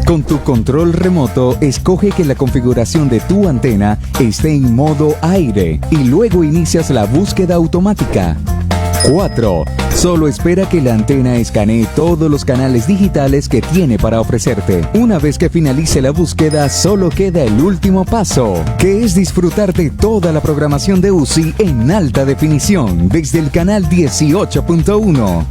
Con tu control remoto, escoge que la configuración de tu antena esté en modo aire y luego inicias la búsqueda automática. 4. Solo espera que la antena escanee todos los canales digitales que tiene para ofrecerte. Una vez que finalice la búsqueda, solo queda el último paso, que es disfrutar de toda la programación de UCI en alta definición desde el canal 18.1.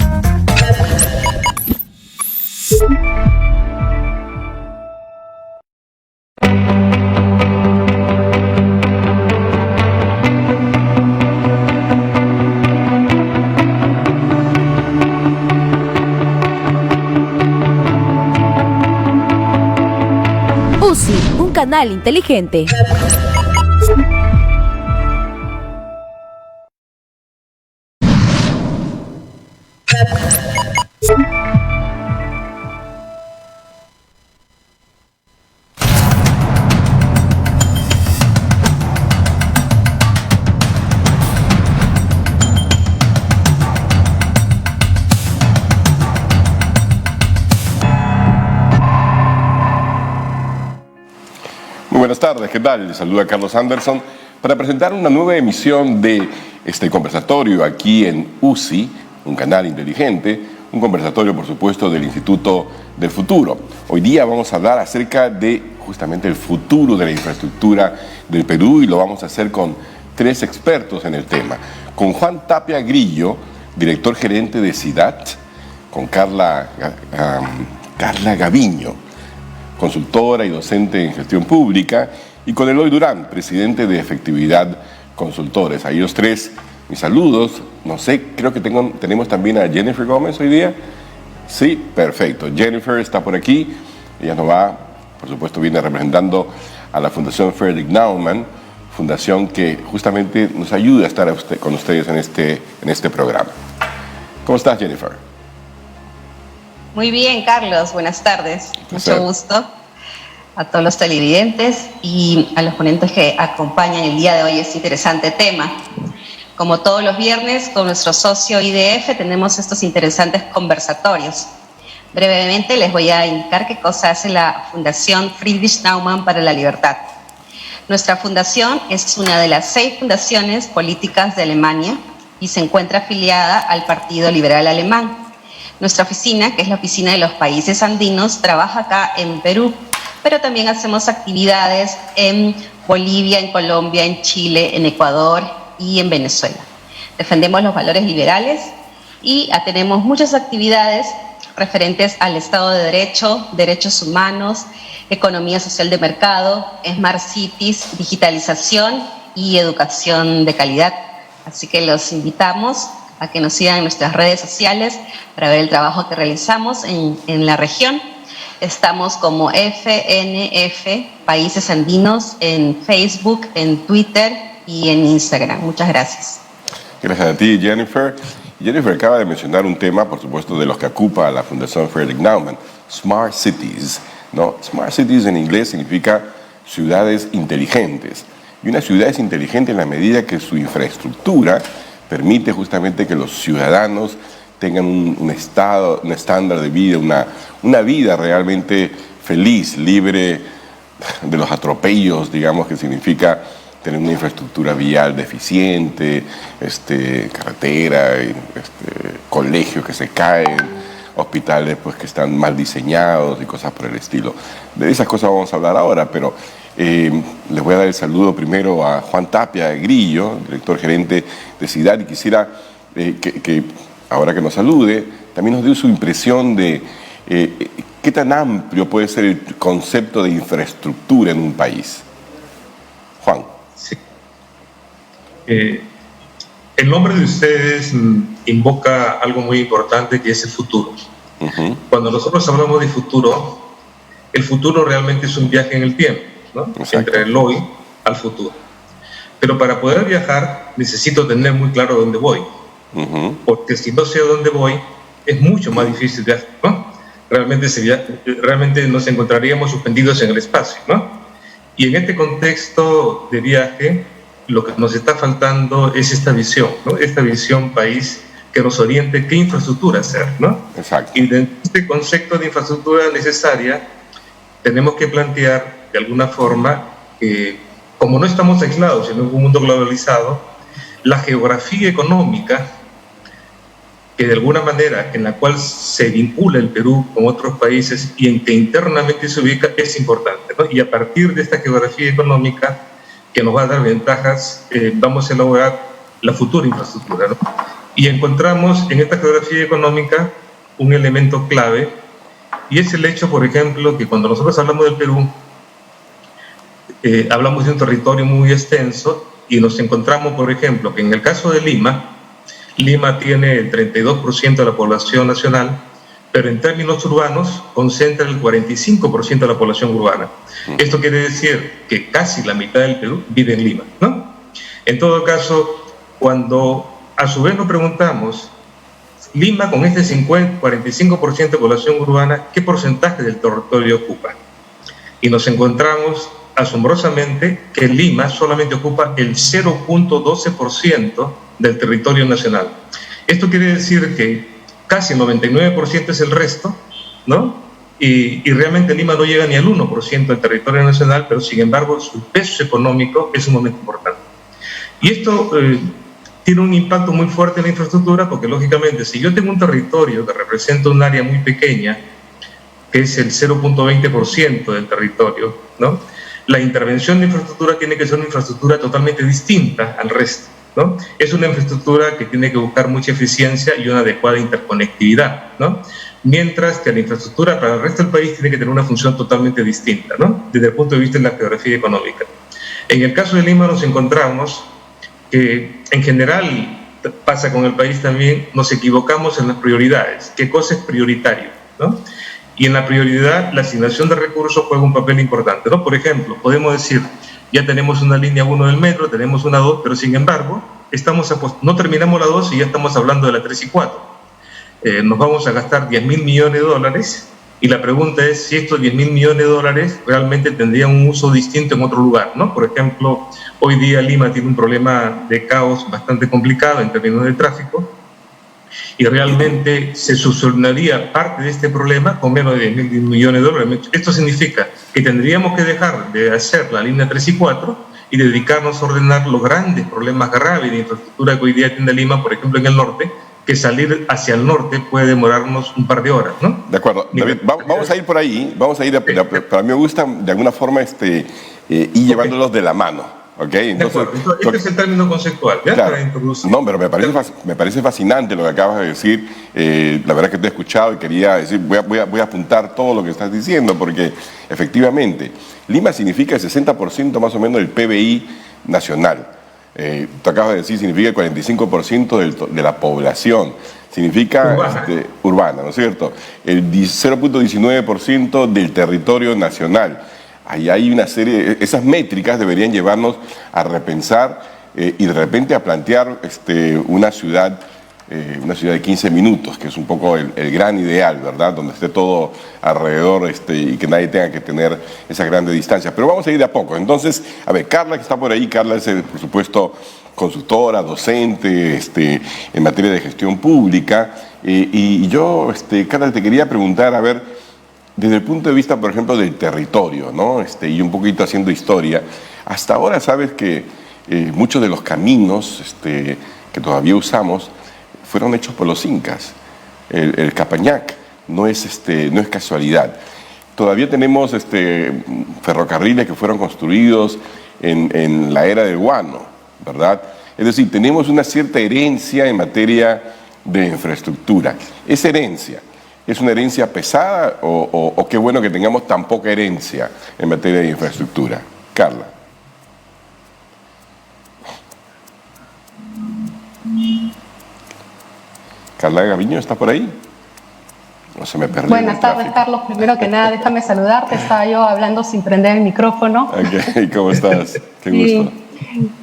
UCI, un canal inteligente. Buenas tardes, ¿qué tal? Les saluda Carlos Anderson para presentar una nueva emisión de este conversatorio aquí en UCI, un canal inteligente, un conversatorio, por supuesto, del Instituto del Futuro. Hoy día vamos a hablar acerca de justamente el futuro de la infraestructura del Perú y lo vamos a hacer con 3 expertos en el tema. Con Juan Tapia Grillo, director gerente de SIDAT, con Carla Gaviño, consultora y docente en gestión pública, y con Eloy Durán, presidente de Efectividad Consultores. A ellos 3, mis saludos. No sé, creo que tenemos también a Jennifer Gómez hoy día. Sí, perfecto. Jennifer está por aquí. Ella nos va, por supuesto, viene representando a la Fundación Frederick Naumann, fundación que justamente nos ayuda a estar con ustedes en este programa. ¿Cómo estás, Jennifer? Muy bien, Carlos. Buenas tardes. Mucho gusto a todos los televidentes y a los ponentes que acompañan el día de hoy este interesante tema. Como todos los viernes, con nuestro socio IDF tenemos estos interesantes conversatorios. Brevemente les voy a indicar qué cosa hace la Fundación Friedrich Naumann para la Libertad. Nuestra fundación es una de las 6 fundaciones políticas de Alemania y se encuentra afiliada al Partido Liberal Alemán. Nuestra oficina, que es la Oficina de los Países Andinos, trabaja acá en Perú, pero también hacemos actividades en Bolivia, en Colombia, en Chile, en Ecuador y en Venezuela. Defendemos los valores liberales y tenemos muchas actividades referentes al Estado de Derecho, derechos humanos, economía social de mercado, Smart Cities, digitalización y educación de calidad. Así que los invitamos a que nos sigan en nuestras redes sociales para ver el trabajo que realizamos en la región. Estamos como FNF Países Andinos en Facebook, en Twitter y en Instagram. Muchas gracias. Gracias a ti, Jennifer. Jennifer acaba de mencionar un tema, por supuesto, de los que ocupa la Fundación Frederick Naumann, Smart Cities, ¿no? Smart Cities en inglés significa ciudades inteligentes. Y una ciudad es inteligente en la medida que su infraestructura permite justamente que los ciudadanos tengan un estándar de vida, una vida realmente feliz, libre de los atropellos, digamos, que significa tener una infraestructura vial deficiente, carretera, colegios que se caen, hospitales pues que están mal diseñados y cosas por el estilo. De esas cosas vamos a hablar ahora, pero les voy a dar el saludo primero a Juan Tapia Grillo, director gerente de SIDAT, y quisiera que ahora que nos salude, también nos dé su impresión de qué tan amplio puede ser el concepto de infraestructura en un país. Juan. Sí. El nombre de ustedes invoca algo muy importante, que es el futuro. Uh-huh. Cuando nosotros hablamos de futuro, el futuro realmente es un viaje en el tiempo, ¿no? Entre el hoy al futuro. Pero para poder viajar necesito tener muy claro dónde voy. Uh-huh. Porque si no sé a dónde voy, es mucho más difícil viajar, ¿no? Realmente nos encontraríamos suspendidos en el espacio, ¿no? Y en este contexto de viaje, lo que nos está faltando es esta visión, ¿no? Esta visión país que nos oriente qué infraestructura hacer, ¿no? Exacto. Y dentro de este concepto de infraestructura necesaria, tenemos que plantear de alguna forma que, como no estamos aislados en un mundo globalizado, la geografía económica, que de alguna manera en la cual se vincula el Perú con otros países y en que internamente se ubica, es importante, ¿no? Y a partir de esta geografía económica, que nos va a dar ventajas, vamos a elaborar la futura infraestructura, ¿no? Y encontramos en esta geografía económica un elemento clave, y es el hecho, por ejemplo, que cuando nosotros hablamos del Perú, hablamos de un territorio muy extenso y nos encontramos, por ejemplo, que en el caso de Lima, Lima tiene el 32% de la población nacional, pero en términos urbanos concentra el 45% de la población urbana. Esto quiere decir que casi la mitad del Perú vive en Lima, ¿no? En todo caso, cuando a su vez nos preguntamos, Lima con este 45% de población urbana, ¿qué porcentaje del territorio ocupa? Y nos encontramos asombrosamente que Lima solamente ocupa el 0.12% del territorio nacional. Esto quiere decir que casi el 99% es el resto, ¿no? Y realmente Lima no llega ni al 1% del territorio nacional, pero sin embargo su peso económico es un momento importante. Y esto tiene un impacto muy fuerte en la infraestructura, porque lógicamente si yo tengo un territorio que representa un área muy pequeña, que es el 0.20% del territorio, ¿no? La intervención de infraestructura tiene que ser una infraestructura totalmente distinta al resto, ¿no? Es una infraestructura que tiene que buscar mucha eficiencia y una adecuada interconectividad, ¿no? Mientras que la infraestructura para el resto del país tiene que tener una función totalmente distinta, ¿no? Desde el punto de vista de la geografía económica. En el caso de Lima nos encontramos que en general pasa con el país también, nos equivocamos en las prioridades. ¿Qué cosa es prioritario, ¿no? Y en la prioridad, la asignación de recursos juega un papel importante, ¿no? Por ejemplo, podemos decir, ya tenemos una línea 1 del metro, tenemos una 2, pero sin embargo, no terminamos la 2 y ya estamos hablando de la 3 y 4. Nos vamos a gastar 10.000 millones de dólares, y la pregunta es si estos 10.000 millones de dólares realmente tendrían un uso distinto en otro lugar, ¿no? Por ejemplo, hoy día Lima tiene un problema de caos bastante complicado en términos de tráfico, y realmente se solucionaría parte de este problema con menos de 10.000 millones de dólares. Esto significa que tendríamos que dejar de hacer la línea 3 y 4 y dedicarnos a ordenar los grandes problemas graves de infraestructura que hoy día tiene Lima, por ejemplo en el norte, que salir hacia el norte puede demorarnos un par de horas, ¿no? De acuerdo. David, vamos a ir por ahí, para mí me gusta de alguna forma ir llevándolos de la mano. Okay, entonces, este es el término conceptual, ¿ya? Claro, para introducir. no, pero me parece fascinante lo que acabas de decir. La verdad que te he escuchado y quería decir, voy a apuntar todo lo que estás diciendo, porque efectivamente, Lima significa el 60% más o menos del PBI nacional. Tú acabas de decir, significa el 45% de la población. Significa urbana, ¿no es cierto? El 0.19% del territorio nacional. Ahí hay una serie, esas métricas deberían llevarnos a repensar y de repente a plantear una ciudad de 15 minutos, que es un poco el gran ideal, ¿verdad? Donde esté todo alrededor y que nadie tenga que tener esas grandes distancias. Pero vamos a ir de a poco. Entonces, a ver, Carla, que está por ahí, Carla es, por supuesto, consultora, docente en materia de gestión pública. Y yo, Carla, te quería preguntar, a ver, desde el punto de vista, por ejemplo, del territorio, ¿no? Y un poquito haciendo historia, hasta ahora sabes que muchos de los caminos que todavía usamos fueron hechos por los incas. El Capañac no es casualidad. Todavía tenemos ferrocarriles que fueron construidos en la era del guano, ¿verdad? Es decir, tenemos una cierta herencia en materia de infraestructura. Esa herencia, ¿es una herencia pesada o qué bueno que tengamos tan poca herencia en materia de infraestructura? Carla. Carla Gaviño, ¿está por ahí? No se me perdió. Buenas tardes, Carlos. Primero que nada, déjame saludarte. Estaba yo hablando sin prender el micrófono. Okay. ¿Cómo estás? Qué gusto.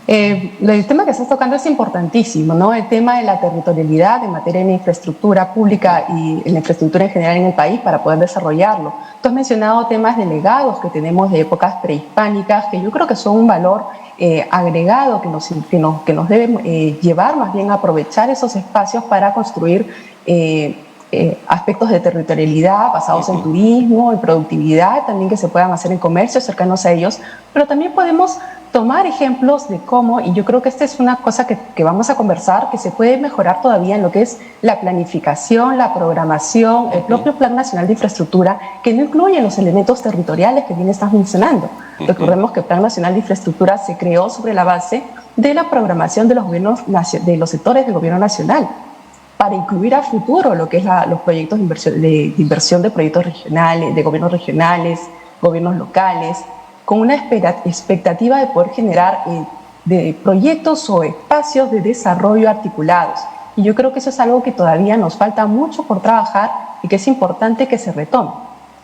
El tema que estás tocando es importantísimo, ¿no? El tema de la territorialidad en materia de infraestructura pública y en la infraestructura en general en el país para poder desarrollarlo. Tú has mencionado temas de legados que tenemos de épocas prehispánicas, que yo creo que son un valor agregado que nos debe llevar más bien a aprovechar esos espacios para construir aspectos de territorialidad basados en turismo, en productividad, también que se puedan hacer en comercios cercanos a ellos, pero también podemos tomar ejemplos de cómo, y yo creo que esta es una cosa que vamos a conversar, que se puede mejorar todavía en lo que es la planificación, la programación, el propio Plan Nacional de Infraestructura, que no incluye los elementos territoriales que bien estás mencionando. Recordemos que el Plan Nacional de Infraestructura se creó sobre la base de la programación de los sectores del gobierno nacional, para incluir a futuro lo que es los proyectos de inversión de proyectos regionales, de gobiernos regionales, gobiernos locales, con una expectativa de poder generar de proyectos o espacios de desarrollo articulados. Y yo creo que eso es algo que todavía nos falta mucho por trabajar y que es importante que se retome.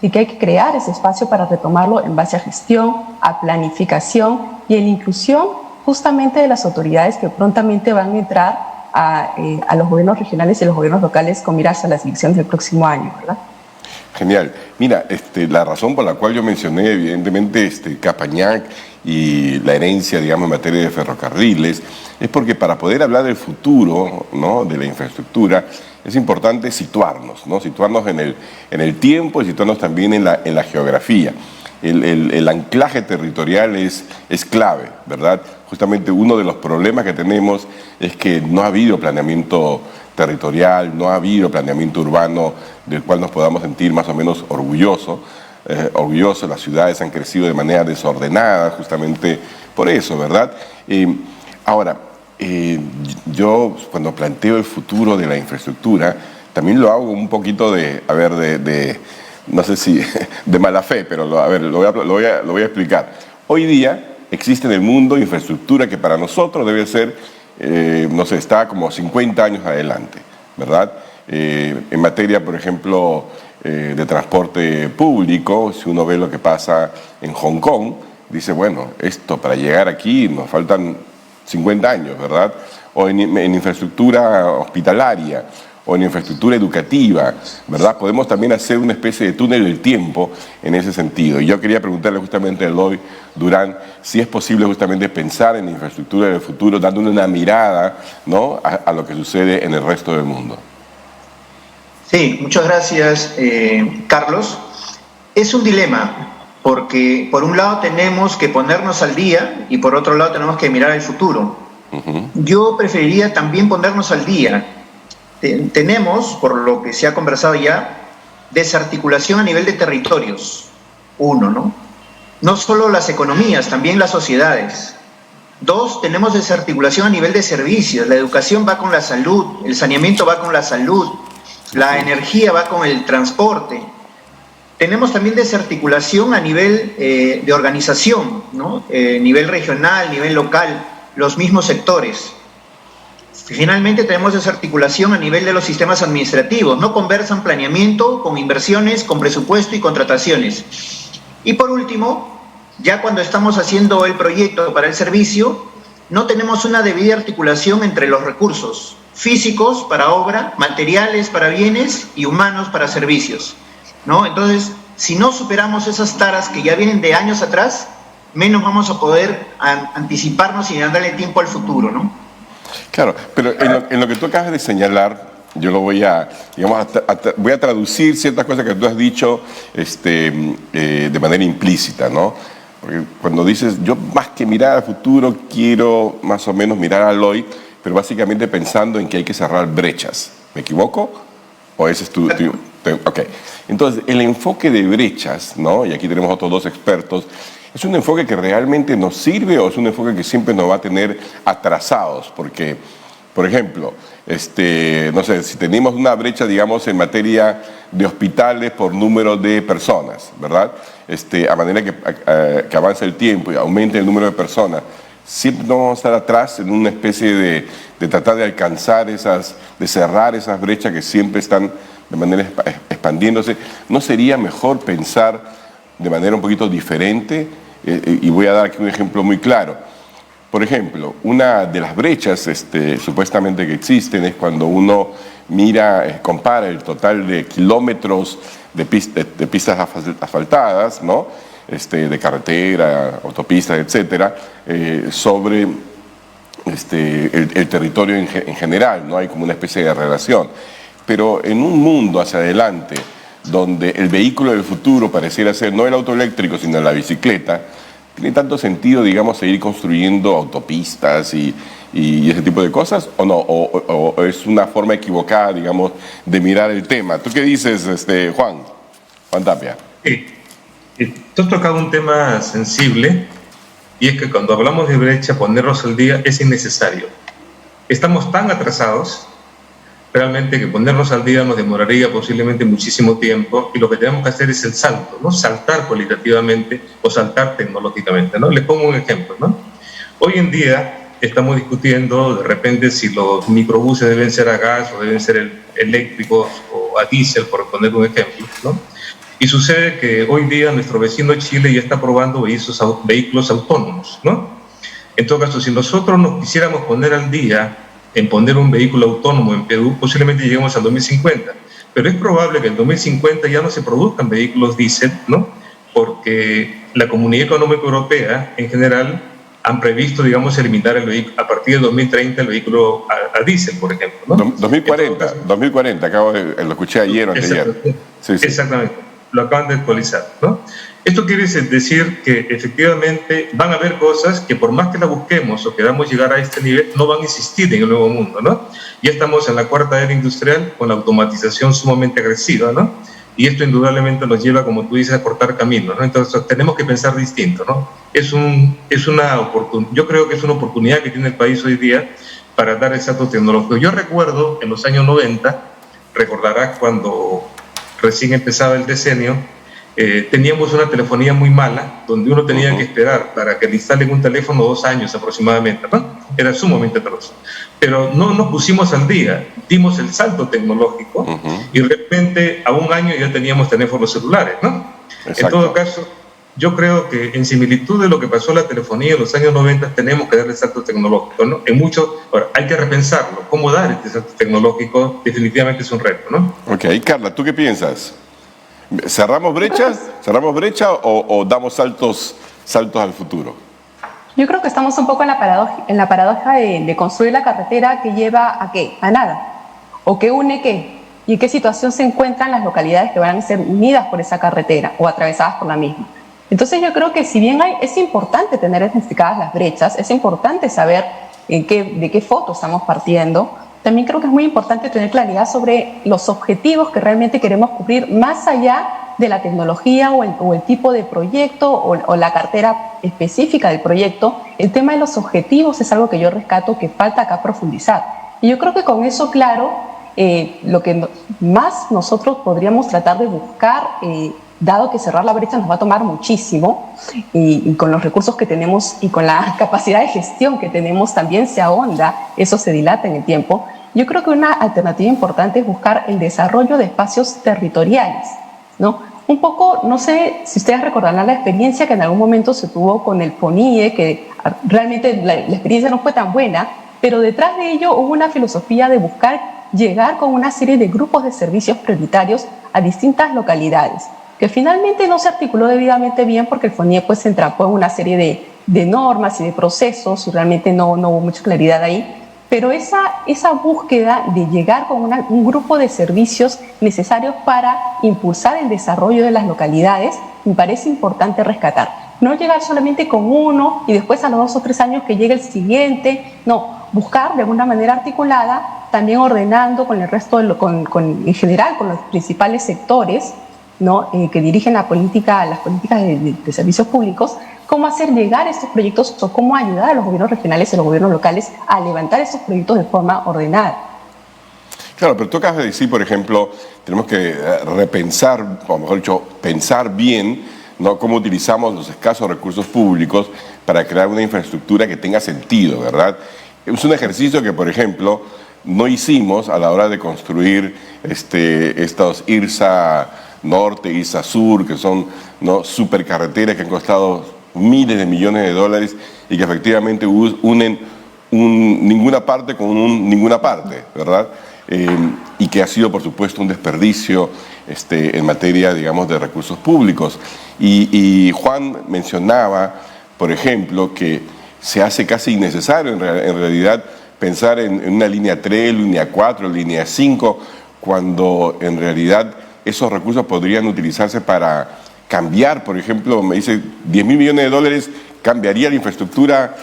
Y que hay que crear ese espacio para retomarlo en base a gestión, a planificación y en la inclusión justamente de las autoridades que prontamente van a entrar a los gobiernos regionales y los gobiernos locales con miras a las elecciones del próximo año, ¿verdad? Genial. Mira, la razón por la cual yo mencioné evidentemente Capañac y la herencia, digamos, en materia de ferrocarriles, es porque para poder hablar del futuro, ¿no?, de la infraestructura, es importante situarnos, ¿no?, situarnos en el tiempo y situarnos también en la geografía. El anclaje territorial es clave, ¿verdad? Justamente uno de los problemas que tenemos es que no ha habido planeamiento territorial, no ha habido planeamiento urbano del cual nos podamos sentir más o menos orgullosos. Las ciudades han crecido de manera desordenada justamente por eso, ¿verdad? Ahora, yo cuando planteo el futuro de la infraestructura, también lo hago un poquito no sé si de mala fe, pero lo voy a explicar. Hoy día existe en el mundo infraestructura que para nosotros debe ser, no sé, está como 50 años adelante, ¿verdad? En materia, por ejemplo, de transporte público, si uno ve lo que pasa en Hong Kong, dice, bueno, esto para llegar aquí nos faltan 50 años, ¿verdad? O en infraestructura hospitalaria, o en infraestructura educativa, ¿verdad? Podemos también hacer una especie de túnel del tiempo en ese sentido. Y yo quería preguntarle justamente a Eloy Durán si es posible justamente pensar en la infraestructura del futuro, dándole una mirada, ¿no?, a lo que sucede en el resto del mundo. Sí, muchas gracias, Carlos. Es un dilema, porque por un lado tenemos que ponernos al día y por otro lado tenemos que mirar el futuro. Yo preferiría también ponernos al día. Tenemos, por lo que se ha conversado ya, desarticulación a nivel de territorios, ¿no? No solo las economías, también las sociedades. 2, tenemos desarticulación a nivel de servicios, la educación va con la salud, el saneamiento va con la salud, la energía va con el transporte. Tenemos también desarticulación a nivel de organización, ¿no? Nivel regional, nivel local, los mismos sectores. Finalmente tenemos desarticulación a nivel de los sistemas administrativos, no conversan planeamiento con inversiones, con presupuesto y contrataciones. Y por último, ya cuando estamos haciendo el proyecto para el servicio, no tenemos una debida articulación entre los recursos físicos para obra, materiales para bienes y humanos para servicios, ¿no? Entonces, si no superamos esas taras que ya vienen de años atrás, menos vamos a poder anticiparnos y darle tiempo al futuro, ¿no? Claro, pero en lo que tú acabas de señalar, yo lo voy a, digamos, voy a traducir ciertas cosas que tú has dicho de manera implícita, ¿no? Porque cuando dices, yo más que mirar al futuro, quiero más o menos mirar al hoy, pero básicamente pensando en que hay que cerrar brechas. ¿Me equivoco? ¿O ese es tu ok. Entonces, el enfoque de brechas, ¿no?, y aquí tenemos otros dos expertos, ¿es un enfoque que realmente nos sirve o es un enfoque que siempre nos va a tener atrasados? Porque, por ejemplo, no sé, si tenemos una brecha, digamos, en materia de hospitales por número de personas, ¿verdad? A manera que avance el tiempo y aumente el número de personas, siempre no vamos a estar atrás en una especie de tratar de alcanzar de cerrar esas brechas que siempre están de manera expandiéndose. ¿No sería mejor pensar de manera un poquito diferente? Y voy a dar aquí un ejemplo muy claro. Por ejemplo, una de las brechas supuestamente que existen es cuando uno mira, compara el total de kilómetros de pistas asfaltadas, ¿no? De carretera, autopistas, etcétera, sobre el territorio en general, ¿no? Hay como una especie de relación. Pero en un mundo hacia adelante, donde el vehículo del futuro pareciera ser no el auto eléctrico, sino la bicicleta, ¿tiene tanto sentido, digamos, seguir construyendo autopistas y ese tipo de cosas? ¿O no? ¿O es una forma equivocada, digamos, de mirar el tema? ¿Tú qué dices, Juan Tapia? Tú has tocado un tema sensible, y es que cuando hablamos de brecha, ponernos al día es innecesario. Estamos tan atrasados realmente que ponernos al día nos demoraría posiblemente muchísimo tiempo, y lo que tenemos que hacer es el salto, ¿no? Saltar cualitativamente o saltar tecnológicamente, ¿no? Le pongo un ejemplo, ¿no? Hoy en día estamos discutiendo de repente si los microbuses deben ser a gas o deben ser eléctricos o a diésel, por poner un ejemplo, ¿no? Y sucede que hoy día nuestro vecino Chile ya está probando vehículos autónomos, ¿no? En todo caso, si nosotros nos quisiéramos poner al día en poner un vehículo autónomo en Perú, posiblemente lleguemos al 2050. Pero es probable que en 2050 ya no se produzcan vehículos diésel, ¿no? Porque la Comunidad Económica Europea, en general, han previsto, digamos, eliminar a partir de 2030 el vehículo a diésel, por ejemplo, ¿no? 2040, lo escuché ayer o anteayer. Sí. Exactamente, lo acaban de actualizar, ¿no? Esto quiere decir que efectivamente van a haber cosas que por más que la busquemos o queramos llegar a este nivel, no van a existir en el nuevo mundo, ¿no? Ya estamos en la cuarta era industrial con la automatización sumamente agresiva, ¿no? Y esto indudablemente nos lleva, como tú dices, a cortar caminos, ¿no? Entonces tenemos que pensar distinto, ¿no? Yo creo que es una oportunidad que tiene el país hoy día para dar el salto tecnológico. Yo recuerdo en los años 90, recordarás cuando recién empezaba el decenio, teníamos una telefonía muy mala, donde uno tenía que esperar para que le instalen un teléfono 2 años aproximadamente, ¿no? Era sumamente atroz. Pero no nos pusimos al día, dimos el salto tecnológico y de repente a 1 año ya teníamos teléfonos celulares, ¿no? Exacto. En todo caso, yo creo que en similitud de lo que pasó en la telefonía en los años 90, tenemos que dar el salto tecnológico, ¿no? Ahora, hay que repensarlo. ¿Cómo dar este salto tecnológico? Definitivamente es un reto, ¿no? Ok, Carla, ¿tú qué piensas? ¿Cerramos brecha o damos saltos al futuro? Yo creo que estamos un poco en la paradoja de construir la carretera que lleva ¿a qué? A nada. ¿O que une qué? ¿Y en qué situación se encuentran las localidades que van a ser unidas por esa carretera o atravesadas por la misma? Entonces yo creo que si bien es importante tener identificadas las brechas, es importante saber de qué foto estamos partiendo, también creo que es muy importante tener claridad sobre los objetivos que realmente queremos cubrir más allá de la tecnología o el tipo de proyecto o la cartera específica del proyecto. El tema de los objetivos es algo que yo rescato que falta acá profundizar. Y yo creo que con eso claro, lo que más nosotros podríamos tratar de buscar, dado que cerrar la brecha nos va a tomar muchísimo y con los recursos que tenemos y con la capacidad de gestión que tenemos también se ahonda, eso se dilata en el tiempo. Yo creo que una alternativa importante es buscar el desarrollo de espacios territoriales, ¿no? Un poco, no sé si ustedes recordarán la experiencia que en algún momento se tuvo con el PONIE, que realmente la experiencia no fue tan buena, pero detrás de ello hubo una filosofía de buscar llegar con una serie de grupos de servicios prioritarios a distintas localidades, que finalmente no se articuló debidamente bien porque el FONIE pues se entrampó en una serie de normas y de procesos y realmente no hubo mucha claridad ahí. Pero esa búsqueda de llegar con un grupo de servicios necesarios para impulsar el desarrollo de las localidades me parece importante rescatar. No llegar solamente con uno y después a los 2 o 3 años que llegue el siguiente, no, buscar de alguna manera articulada, también ordenando con el resto, en general con los principales sectores, ¿no? Que dirigen las políticas de servicios públicos, cómo hacer llegar estos proyectos o cómo ayudar a los gobiernos regionales y a los gobiernos locales a levantar estos proyectos de forma ordenada. Claro, pero tú acabas de decir, por ejemplo, tenemos que repensar, o mejor dicho, pensar bien, ¿no?, cómo utilizamos los escasos recursos públicos para crear una infraestructura que tenga sentido, ¿verdad? Es un ejercicio que, por ejemplo, no hicimos a la hora de construir estos IRSA Norte, IRSA Sur, que son, ¿no?, supercarreteras que han costado miles de millones de dólares y que efectivamente unen ninguna parte con ninguna parte, ¿verdad? Y que ha sido, por supuesto, un desperdicio en materia, digamos, de recursos públicos. Y Juan mencionaba, por ejemplo, que se hace casi innecesario en realidad pensar en una línea 3, línea 4, línea 5, cuando en realidad esos recursos podrían utilizarse para cambiar, por ejemplo, me dice 10 mil millones de dólares cambiaría la infraestructura,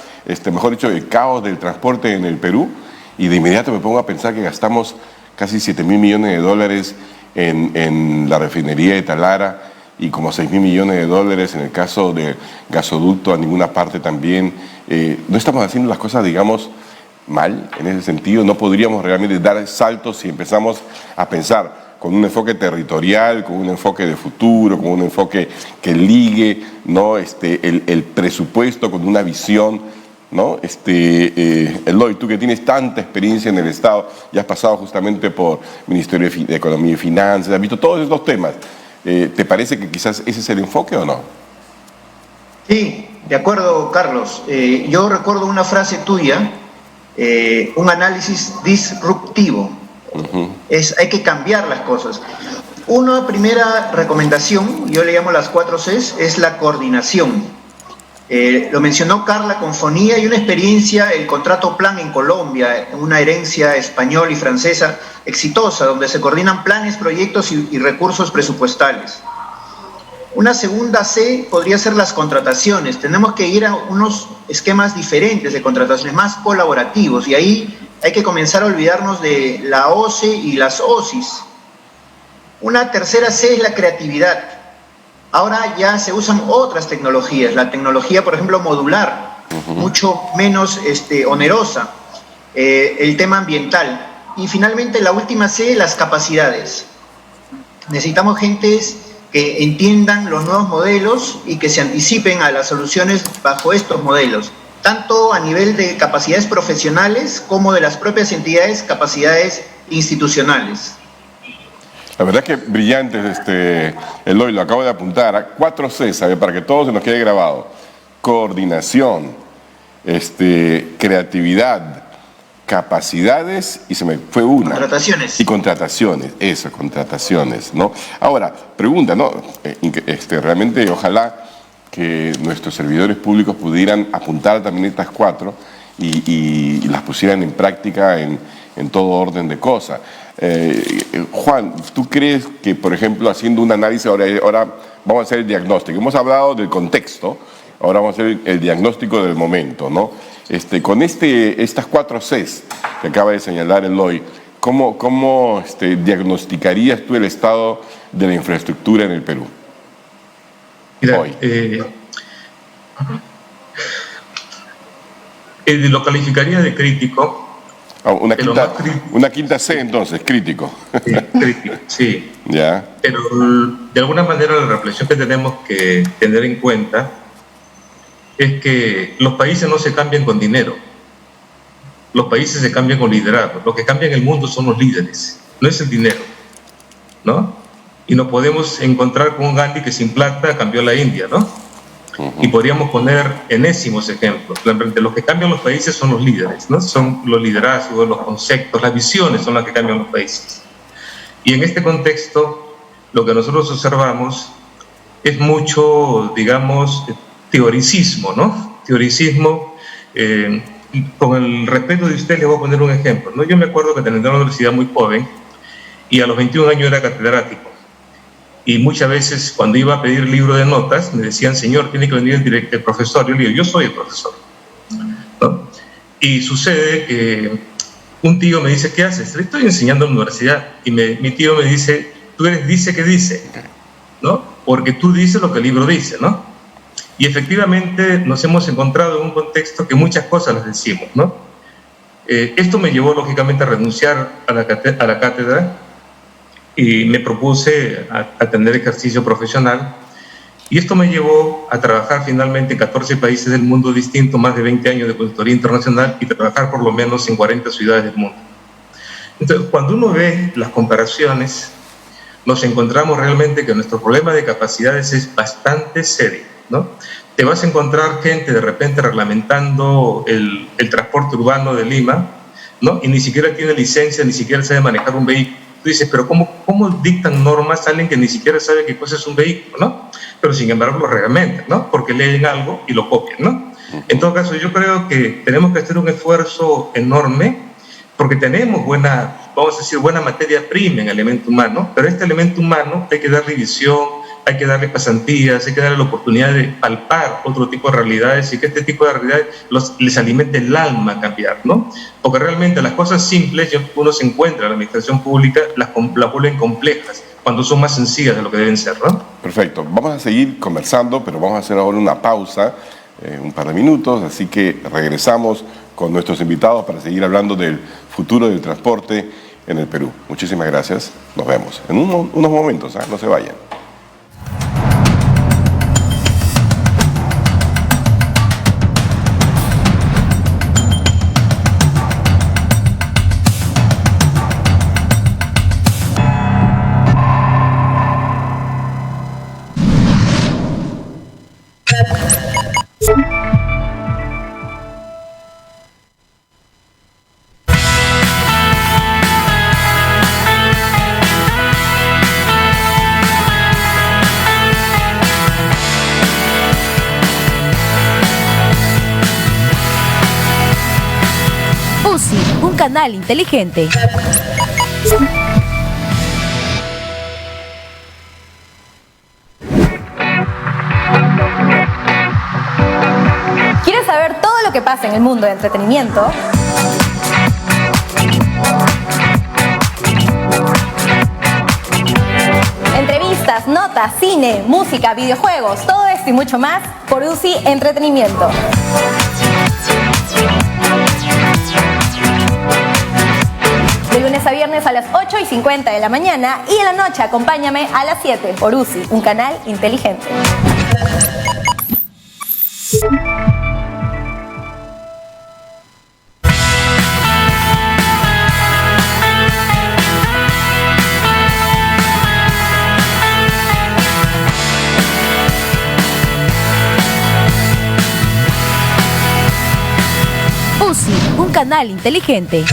mejor dicho, el caos del transporte en el Perú, y de inmediato me pongo a pensar que gastamos casi 7 mil millones de dólares en la refinería de Talara y como 6 mil millones de dólares en el caso de gasoducto a ninguna parte también. No estamos haciendo las cosas, digamos, mal en ese sentido. No podríamos realmente dar saltos si empezamos a pensar con un enfoque territorial, con un enfoque de futuro, con un enfoque que ligue, ¿no? el presupuesto con una visión, ¿no? Eloy, tú que tienes tanta experiencia en el Estado, ya has pasado justamente por Ministerio de Economía y Finanzas, has visto todos estos temas. ¿Te parece que quizás ese es el enfoque o no? Sí, de acuerdo, Carlos. Yo recuerdo una frase tuya, un análisis disruptivo. Hay que cambiar las cosas. Una primera recomendación, yo le llamo las 4 Cs, es la coordinación. Lo mencionó Carla con Fonía y una experiencia, el contrato plan en Colombia, una herencia española y francesa exitosa, donde se coordinan planes, proyectos y recursos presupuestales. Una segunda C podría ser las contrataciones. Tenemos que ir a unos esquemas diferentes de contrataciones, más colaborativos, y ahí hay que comenzar a olvidarnos de la OCE y las OSIs. Una tercera C es la creatividad. Ahora ya se usan otras tecnologías, la tecnología, por ejemplo, modular, mucho menos onerosa, el tema ambiental. Y finalmente la última C, las capacidades. Necesitamos gentes que entiendan los nuevos modelos y que se anticipen a las soluciones bajo estos modelos, tanto a nivel de capacidades profesionales como de las propias entidades, capacidades institucionales. La verdad es que brillantes, Eloy, lo acabo de apuntar, a 4 C, ¿sabe? Para que todo se nos quede grabado. Coordinación, creatividad, capacidades, y se me fue una. Contrataciones. Y contrataciones, eso, contrataciones, ¿no? Ahora, pregunta, ¿no? Realmente, ojalá que nuestros servidores públicos pudieran apuntar también estas 4 y las pusieran en práctica en todo orden de cosas. Juan, ¿tú crees que, por ejemplo, haciendo un análisis, ahora vamos a hacer el diagnóstico? Hemos hablado del contexto, ahora vamos a hacer el diagnóstico del momento, ¿no? Con estas 4 Cs que acaba de señalar Eloy, ¿cómo diagnosticarías tú el estado de la infraestructura en el Perú? Mira, lo calificaría de crítico. Una quinta C, entonces, crítico. Sí, crítico, sí. Ya. Pero de alguna manera la reflexión que tenemos que tener en cuenta es que los países no se cambian con dinero. Los países se cambian con liderazgo. Lo que cambia en el mundo son los líderes, no es el dinero, ¿no? Y nos podemos encontrar con un Gandhi que sin plata cambió la India, ¿no? Y podríamos poner enésimos ejemplos. De los que cambian los países son los líderes, ¿no? Son los liderazgos, los conceptos, las visiones son las que cambian los países. Y en este contexto, lo que nosotros observamos es mucho, digamos, teoricismo, ¿no? Teoricismo, con el respeto de usted les voy a poner un ejemplo, ¿no? Yo me acuerdo que terminé la universidad muy joven y a los 21 años era catedrático. Y muchas veces cuando iba a pedir libro de notas me decían, señor, tiene que venir el profesor. Yo le digo, yo soy el profesor, ¿no? Y sucede que un tío me dice, ¿qué haces? Le estoy enseñando en la universidad. Y mi tío me dice, tú eres dice que dice, ¿no? Porque tú dices lo que el libro dice, ¿no? Y efectivamente nos hemos encontrado en un contexto que muchas cosas las decimos, ¿no? Esto me llevó lógicamente a renunciar a la cátedra y me propuse a tener ejercicio profesional, y esto me llevó a trabajar finalmente en 14 países del mundo distintos, más de 20 años de consultoría internacional y trabajar por lo menos en 40 ciudades del mundo. Entonces, cuando uno ve las comparaciones, nos encontramos realmente que nuestro problema de capacidades es bastante serio, ¿no? te vas a encontrar gente de repente reglamentando el transporte urbano de Lima, ¿no? Y ni siquiera tiene licencia, ni siquiera sabe manejar un vehículo. Tú dices, pero ¿cómo dictan normas a alguien que ni siquiera sabe qué cosa es un vehículo, ¿no? Pero sin embargo lo reglamentan, ¿no? Porque leen algo y lo copian, ¿no? En todo caso, yo creo que tenemos que hacer un esfuerzo enorme porque tenemos buena materia prima en el elemento humano, pero a este elemento humano hay que darle visión, hay que darle pasantías, hay que darle la oportunidad de palpar otro tipo de realidades y que este tipo de realidades les alimente el alma a cambiar, ¿no? Porque realmente las cosas simples, uno se encuentra en la administración pública, las vuelven complejas cuando son más sencillas de lo que deben ser, ¿no? Perfecto. Vamos a seguir conversando, pero vamos a hacer ahora una pausa, un par de minutos, así que regresamos con nuestros invitados para seguir hablando del futuro del transporte en el Perú. Muchísimas gracias. Nos vemos en unos momentos, no se vayan. UCI, un canal inteligente. ¿Quieres saber todo lo que pasa en el mundo del entretenimiento? Entrevistas, notas, cine, música, videojuegos, todo esto y mucho más por UCI Entretenimiento. De lunes a viernes a las 8:50 de la mañana y en la noche acompáñame a las 7 por UCI, un canal inteligente. UCI, un canal inteligente.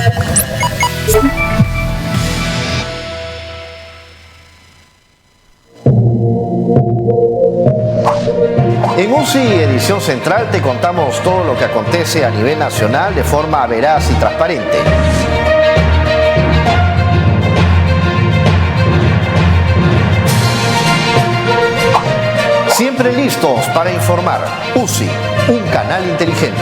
En UCI Edición Central te contamos todo lo que acontece a nivel nacional de forma veraz y transparente. Siempre listos para informar. UCI, un canal inteligente.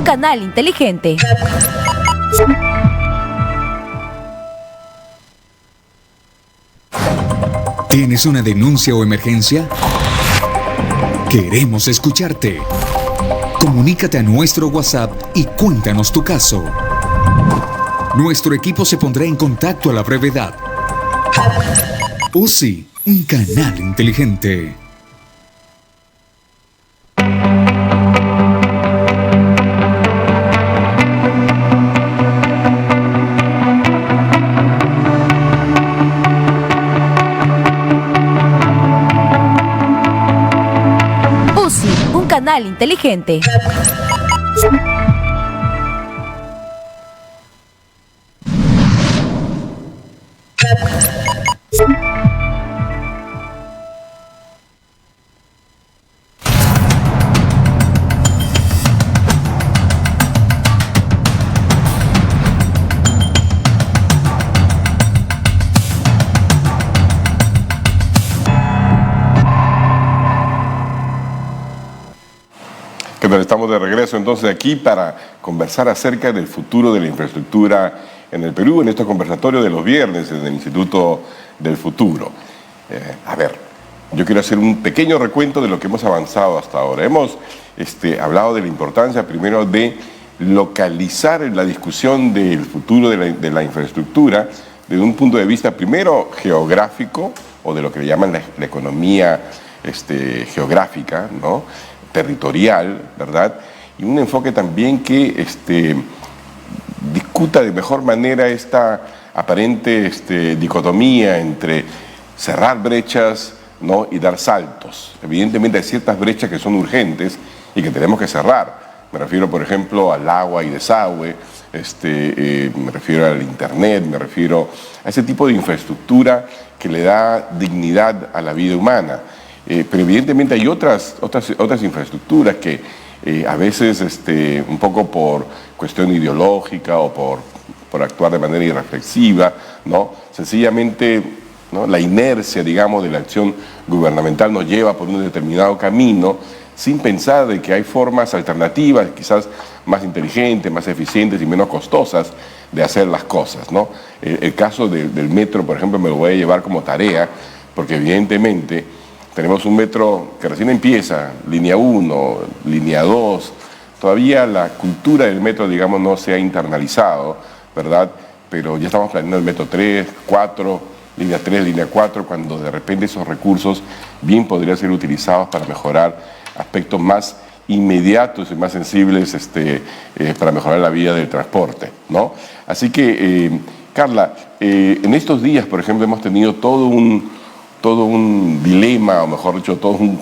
Canal inteligente. ¿Tienes una denuncia o emergencia? Queremos escucharte. Comunícate a nuestro WhatsApp y cuéntanos tu caso. Nuestro equipo se pondrá en contacto a la brevedad. UCI, un canal inteligente. Canal inteligente. Estamos de regreso entonces aquí para conversar acerca del futuro de la infraestructura en el Perú, en estos conversatorios de los viernes desde el Instituto del Futuro. A ver, yo quiero hacer un pequeño recuento de lo que hemos avanzado hasta ahora. Hemos hablado de la importancia primero de localizar la discusión del futuro de la infraestructura desde un punto de vista primero geográfico, o de lo que le llaman la economía geográfica, ¿no? Territorial, ¿verdad? Y un enfoque también que discuta de mejor manera esta aparente dicotomía entre cerrar brechas, ¿no? Y dar saltos. Evidentemente hay ciertas brechas que son urgentes y que tenemos que cerrar. Me refiero, por ejemplo, al agua y desagüe, me refiero al internet, me refiero a ese tipo de infraestructura que le da dignidad a la vida humana. Pero evidentemente hay otras infraestructuras que a veces, un poco por cuestión ideológica o por actuar de manera irreflexiva, ¿no? Sencillamente, ¿no? La inercia, digamos, de la acción gubernamental nos lleva por un determinado camino sin pensar de que hay formas alternativas, quizás más inteligentes, más eficientes y menos costosas de hacer las cosas, ¿no? El caso del metro, por ejemplo, me lo voy a llevar como tarea, porque evidentemente tenemos un metro que recién empieza, línea 1, línea 2, todavía la cultura del metro, digamos, no se ha internalizado, ¿verdad? Pero ya estamos planeando el metro 3, 4, línea 3, línea 4, cuando de repente esos recursos bien podrían ser utilizados para mejorar aspectos más inmediatos y más sensibles para mejorar la vida del transporte, ¿no? Así que, Carla, en estos días, por ejemplo, hemos tenido todo un dilema, o mejor dicho, todo un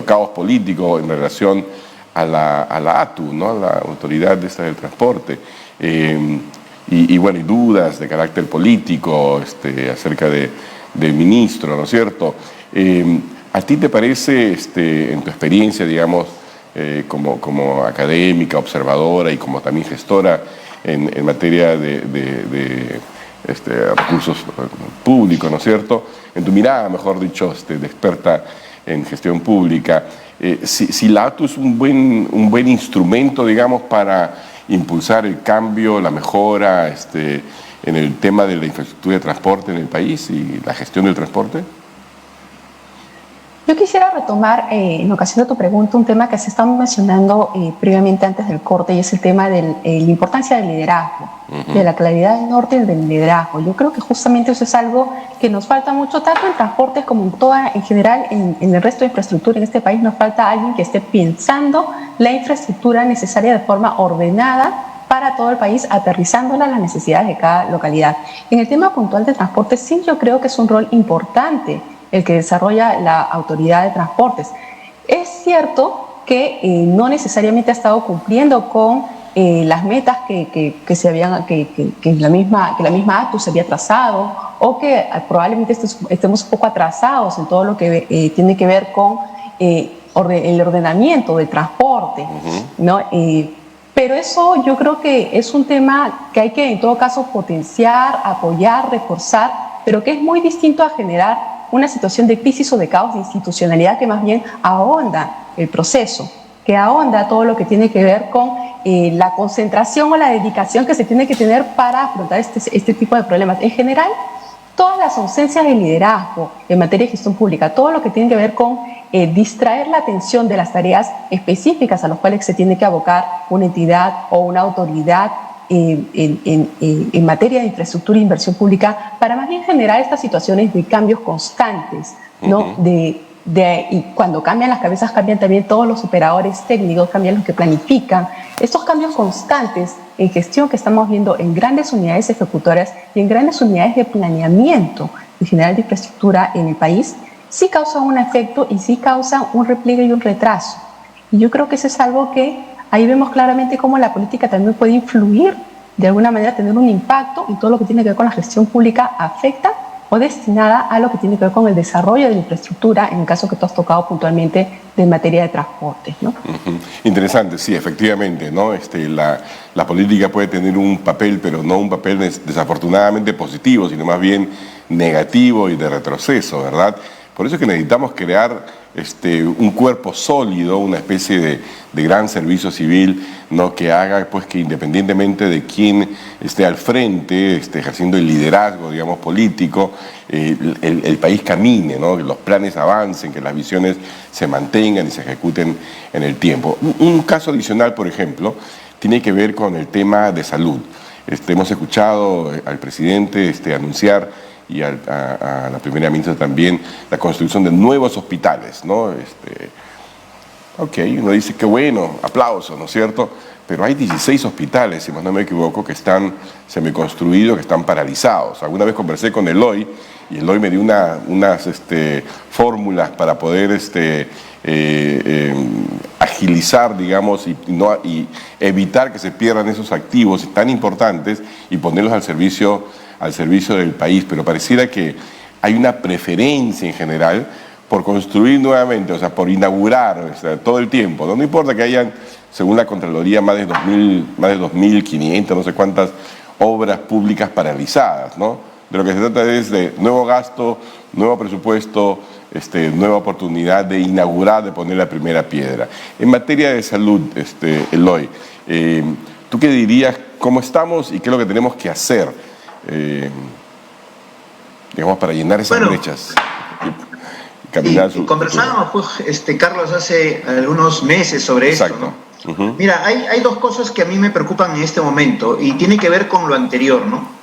caos político en relación a la ATU, ¿no? A la Autoridad del Transporte. Y dudas de carácter político acerca del ministro, ¿no es cierto? ¿A ti te parece, en tu experiencia, digamos, como académica, observadora y como también gestora en materia de recursos públicos, ¿no es cierto? En tu mirada, mejor dicho, de experta en gestión pública, si la ATU es un buen instrumento, digamos, para impulsar el cambio, la mejora en el tema de la infraestructura de transporte en el país y la gestión del transporte? Yo quisiera retomar, en ocasión de tu pregunta, un tema que se estaba mencionando previamente antes del corte, y es el tema de la importancia del liderazgo, de la claridad del norte y del liderazgo. Yo creo que justamente eso es algo que nos falta mucho, tanto en transportes como en general en el resto de infraestructura en este país. Nos falta alguien que esté pensando la infraestructura necesaria de forma ordenada para todo el país, aterrizándola a las necesidades de cada localidad. En el tema puntual de transporte, sí, yo creo que es un rol importante el que desarrolla la Autoridad de Transportes. Es cierto que no necesariamente ha estado cumpliendo con las metas que la misma ATU se había trazado, o que probablemente estemos un poco atrasados en todo lo que tiene que ver con el ordenamiento del transporte, ¿no? Pero eso yo creo que es un tema que hay que en todo caso potenciar, apoyar, reforzar, pero que es muy distinto a generar una situación de crisis o de caos de institucionalidad que más bien ahonda el proceso, que ahonda todo lo que tiene que ver con la concentración o la dedicación que se tiene que tener para afrontar este tipo de problemas. En general, todas las ausencias de liderazgo en materia de gestión pública, todo lo que tiene que ver con distraer la atención de las tareas específicas a las cuales se tiene que abocar una entidad o una autoridad en materia de infraestructura e inversión pública, para más bien generar estas situaciones de cambios constantes, ¿no? Y cuando cambian las cabezas, cambian también todos los operadores técnicos, cambian los que planifican. Estos cambios constantes en gestión que estamos viendo en grandes unidades ejecutoras y en grandes unidades de planeamiento en general de infraestructura en el país, sí causan un efecto y sí causan un repliegue y un retraso. Y yo creo que eso es algo que ahí vemos claramente cómo la política también puede influir, de alguna manera tener un impacto en todo lo que tiene que ver con la gestión pública, afecta o destinada a lo que tiene que ver con el desarrollo de la infraestructura, en el caso que tú has tocado puntualmente de materia de transporte, ¿no? Interesante, sí, efectivamente, ¿no? La política puede tener un papel, pero no un papel desafortunadamente positivo, sino más bien negativo y de retroceso, ¿verdad? Por eso es que necesitamos crear un cuerpo sólido, una especie de gran servicio civil, ¿no? Que haga pues que independientemente de quién esté al frente, ejerciendo el liderazgo, digamos, político, el país camine, ¿no? Que los planes avancen, que las visiones se mantengan y se ejecuten en el tiempo. Un caso adicional, por ejemplo, tiene que ver con el tema de salud. hemos escuchado al presidente anunciar y a la primera ministra también la construcción de nuevos hospitales, ¿no? Ok, uno dice que bueno, aplausos, ¿no es cierto? Pero hay 16 hospitales, si más no me equivoco, que están semiconstruidos, que están paralizados. Alguna vez conversé con Eloy y Eloy me dio unas fórmulas para poder agilizar, digamos, y evitar que se pierdan esos activos tan importantes y ponerlos al servicio del país. Pero pareciera que hay una preferencia en general por construir nuevamente, o sea, por inaugurar, o sea, todo el tiempo. No importa que hayan, según la Contraloría, más de 2.500, no sé cuántas obras públicas paralizadas, ¿no? De lo que se trata es de nuevo gasto, nuevo presupuesto, nueva oportunidad de inaugurar, de poner la primera piedra. En materia de salud, Eloy, ¿tú qué dirías? ¿Cómo estamos y qué es lo que tenemos que hacer, digamos, para llenar esas brechas? Sí, conversábamos, pues, Carlos, hace algunos meses sobre esto, ¿no? Mira, hay dos cosas que a mí me preocupan en este momento y tiene que ver con lo anterior, ¿no?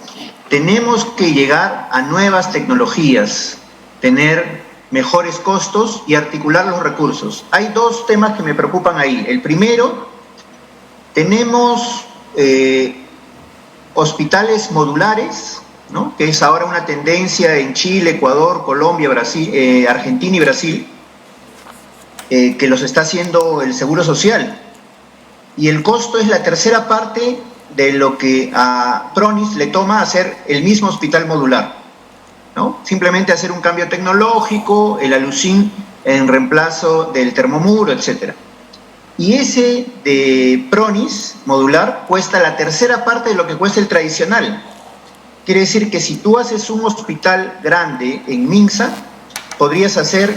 Tenemos que llegar a nuevas tecnologías, tener mejores costos y articular los recursos. Hay dos temas que me preocupan ahí. El primero, tenemos hospitales modulares, ¿no? Que es ahora una tendencia en Chile, Ecuador, Colombia, Brasil, Argentina y Brasil, que los está haciendo el Seguro Social. Y el costo es la tercera parte de lo que a Pronis le toma hacer el mismo hospital modular, ¿no? Simplemente hacer un cambio tecnológico, el alucin en reemplazo del termomuro, etc. Y ese de Pronis modular cuesta la tercera parte de lo que cuesta el tradicional. Quiere decir que si tú haces un hospital grande en Minsa, podrías hacer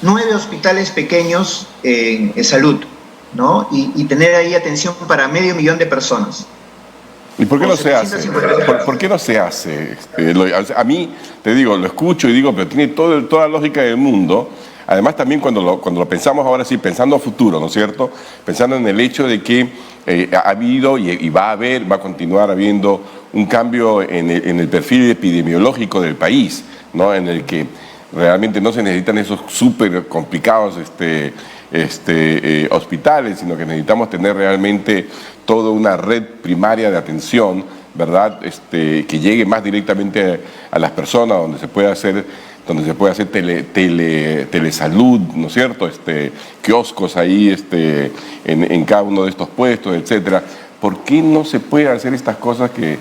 9 hospitales pequeños en salud, ¿no? Y tener ahí atención para 500.000 de personas. ¿Y por qué no se hace? ¿Por qué no se hace? A mí, te digo, lo escucho y digo, pero tiene toda la lógica del mundo. Además, también cuando lo pensamos ahora sí, pensando a futuro, ¿no es cierto? Pensando en el hecho de que ha habido y va a continuar habiendo un cambio en el perfil epidemiológico del país, ¿no? En el que realmente no se necesitan esos súper complicados hospitales, sino que necesitamos tener realmente toda una red primaria de atención, ¿verdad? Que llegue más directamente a las personas, donde se puede hacer telesalud, ¿no es cierto? Kioscos ahí en cada uno de estos puestos, etcétera. ¿Por qué no se puede hacer estas cosas que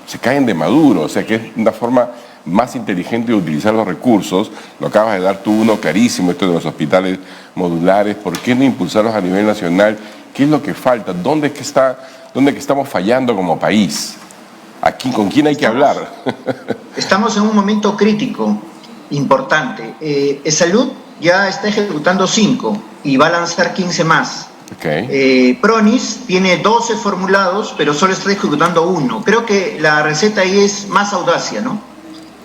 se caen de maduro? O sea, que es una forma más inteligente de utilizar los recursos. Lo acabas de dar tú uno clarísimo, esto de los hospitales modulares. ¿Por qué no impulsarlos a nivel nacional? ¿Qué es lo que falta? ¿Dónde es que estamos fallando como país? Aquí, ¿con quién hay que hablar? Estamos en un momento crítico, importante. Salud ya está ejecutando 5 y va a lanzar 15 más. Okay. Pronis tiene 12 formulados, pero solo está ejecutando 1. Creo que la receta ahí es más audacia, ¿no?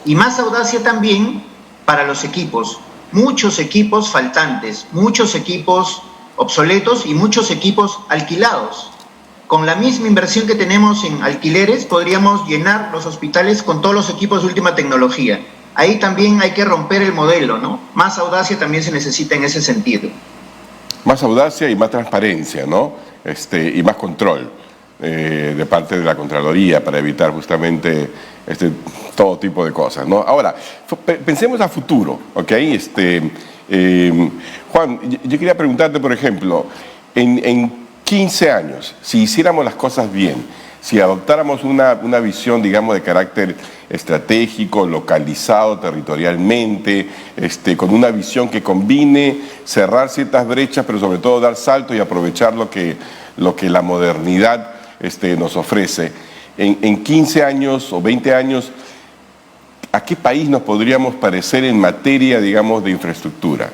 Y más audacia también para los equipos. Muchos equipos faltantes, muchos equipos obsoletos y muchos equipos alquilados. Con la misma inversión que tenemos en alquileres, podríamos llenar los hospitales con todos los equipos de última tecnología. Ahí también hay que romper el modelo, ¿no? Más audacia también se necesita en ese sentido. Más audacia y más transparencia, ¿no? Y más control de parte de la Contraloría para evitar justamente todo tipo de cosas, ¿no? Ahora, pensemos a futuro, ¿ok? Juan, yo quería preguntarte, por ejemplo, en 15 años, si hiciéramos las cosas bien, si adoptáramos una visión, digamos, de carácter estratégico, localizado territorialmente, con una visión que combine cerrar ciertas brechas, pero sobre todo dar saltos y aprovechar lo que la modernidad nos ofrece. En 15 años o 20 años, ¿a qué país nos podríamos parecer en materia, digamos, de infraestructura?